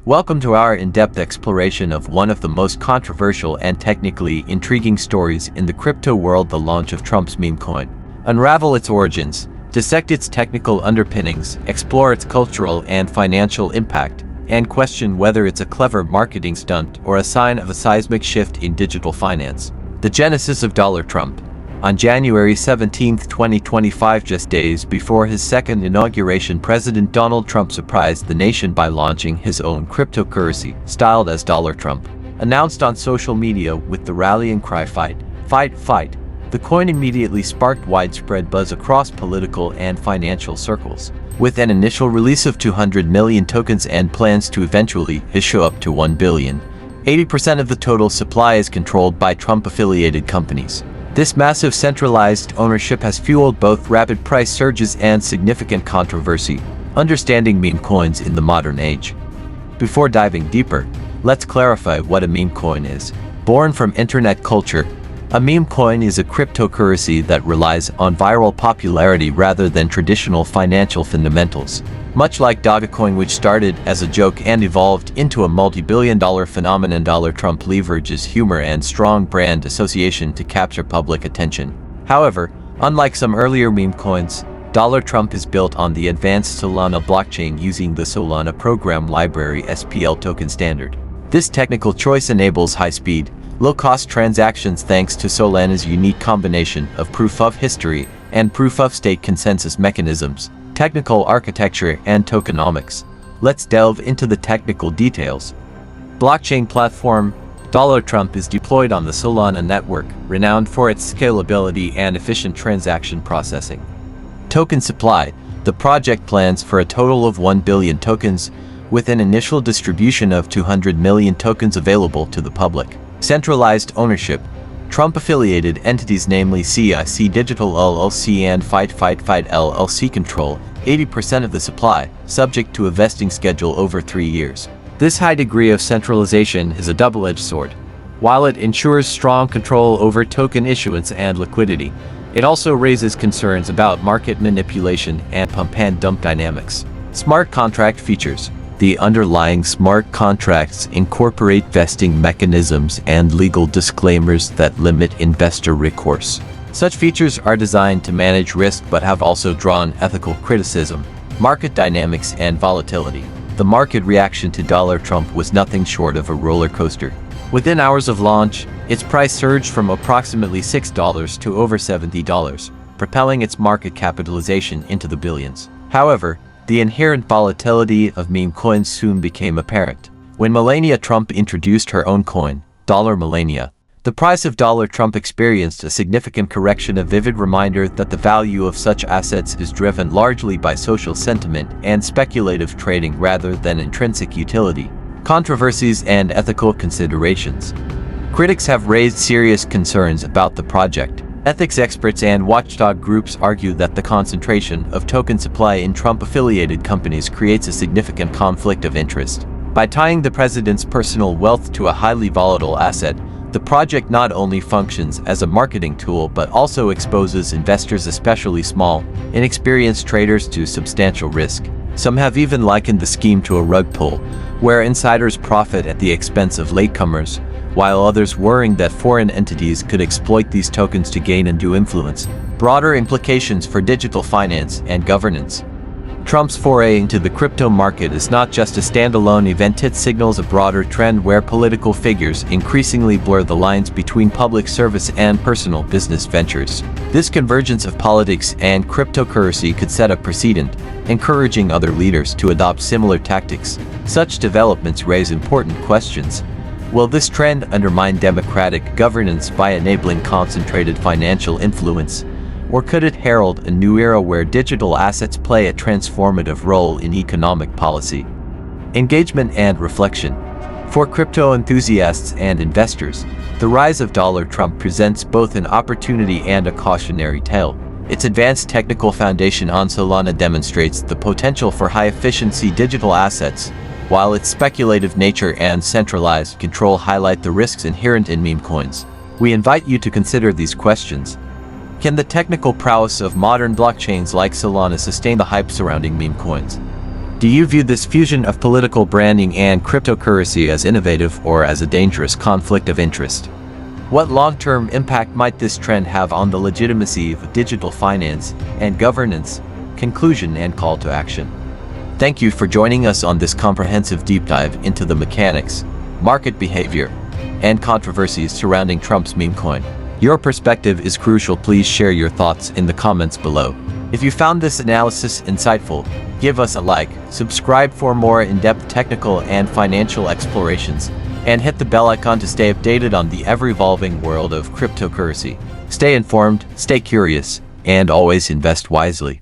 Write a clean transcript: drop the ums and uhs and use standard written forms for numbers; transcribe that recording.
Welcome to our in-depth exploration of one of the most controversial and technically intriguing stories in the crypto world, the launch of Trump's meme coin. Unravel its origins, dissect its technical underpinnings, explore its cultural and financial impact, and question whether it's a clever marketing stunt or a sign of a seismic shift in digital finance. The genesis of Dollar Trump. On January 17, 2025, just days before his second inauguration, President Donald Trump surprised the nation by launching his own cryptocurrency, styled as Dollar Trump. Announced on social media with the rallying cry "Fight, Fight, Fight," the coin immediately sparked widespread buzz across political and financial circles. With an initial release of 200 million tokens and plans to eventually issue up to 1 billion, 80% of the total supply is controlled by Trump-affiliated companies. This massive centralized ownership has fueled both rapid price surges and significant controversy. Understanding meme coins in the modern age. Before diving deeper, let's clarify what a meme coin is. Born from internet culture, a meme coin is a cryptocurrency that relies on viral popularity rather than traditional financial fundamentals. Much like Dogecoin, which started as a joke and evolved into a multi-billion-dollar phenomenon, Dollar Trump leverages humor and strong brand association to capture public attention. However, unlike some earlier meme coins, Dollar Trump is built on the advanced Solana blockchain using the Solana Program Library SPL token standard. This technical choice enables high-speed, low-cost transactions thanks to Solana's unique combination of proof-of-history and proof-of-stake consensus mechanisms, technical architecture, and tokenomics. Let's delve into the technical details. Blockchain platform. Dollar Trump is deployed on the Solana network, renowned for its scalability and efficient transaction processing. Token supply. The project plans for a total of 1 billion tokens, with an initial distribution of 200 million tokens available to the public. Centralized ownership. Trump-affiliated entities, namely CIC Digital LLC and Fight Fight Fight LLC, control 80% of the supply, subject to a vesting schedule over 3 years. This high degree of centralization is a double-edged sword. While it ensures strong control over token issuance and liquidity, it also raises concerns about market manipulation and pump-and-dump dynamics. Smart contract features. The underlying smart contracts incorporate vesting mechanisms and legal disclaimers that limit investor recourse. Such features are designed to manage risk but have also drawn ethical criticism. Market dynamics and volatility. The market reaction to Dollar Trump was nothing short of a roller coaster. Within hours of launch, its price surged from approximately $6 to over $70, propelling its market capitalization into the billions. However, the inherent volatility of meme coins soon became apparent. When Melania Trump introduced her own coin, Dollar Melania, the price of Dollar Trump experienced a significant correction, a vivid reminder that the value of such assets is driven largely by social sentiment and speculative trading rather than intrinsic utility. Controversies and ethical considerations. Critics have raised serious concerns about the project. Ethics experts and watchdog groups argue that the concentration of token supply in Trump-affiliated companies creates a significant conflict of interest. By tying the president's personal wealth to a highly volatile asset, the project not only functions as a marketing tool but also exposes investors, especially small, inexperienced traders, to substantial risk. Some have even likened the scheme to a rug pull, where insiders profit at the expense of latecomers, while others worrying that foreign entities could exploit these tokens to gain undue influence. Broader implications for digital finance and governance. Trump's foray into the crypto market is not just a standalone event, it signals a broader trend where political figures increasingly blur the lines between public service and personal business ventures. This convergence of politics and cryptocurrency could set a precedent, encouraging other leaders to adopt similar tactics. Such developments raise important questions. Will this trend undermine democratic governance by enabling concentrated financial influence? Or could it herald a new era where digital assets play a transformative role in economic policy? Engagement and reflection. For crypto enthusiasts and investors, the rise of Dollar Trump presents both an opportunity and a cautionary tale. Its advanced technical foundation on Solana demonstrates the potential for high-efficiency digital assets, while its speculative nature and centralized control highlight the risks inherent in meme coins. We invite you to consider these questions. Can the technical prowess of modern blockchains like Solana sustain the hype surrounding meme coins? Do you view this fusion of political branding and cryptocurrency as innovative or as a dangerous conflict of interest? What long-term impact might this trend have on the legitimacy of digital finance and governance? Conclusion and call to action. Thank you for joining us on this comprehensive deep dive into the mechanics, market behavior, and controversies surrounding Trump's meme coin. Your perspective is crucial. Please share your thoughts in the comments below. If you found this analysis insightful, give us a like, subscribe for more in-depth technical and financial explorations, and hit the bell icon to stay updated on the ever-evolving world of cryptocurrency. Stay informed, stay curious, and always invest wisely.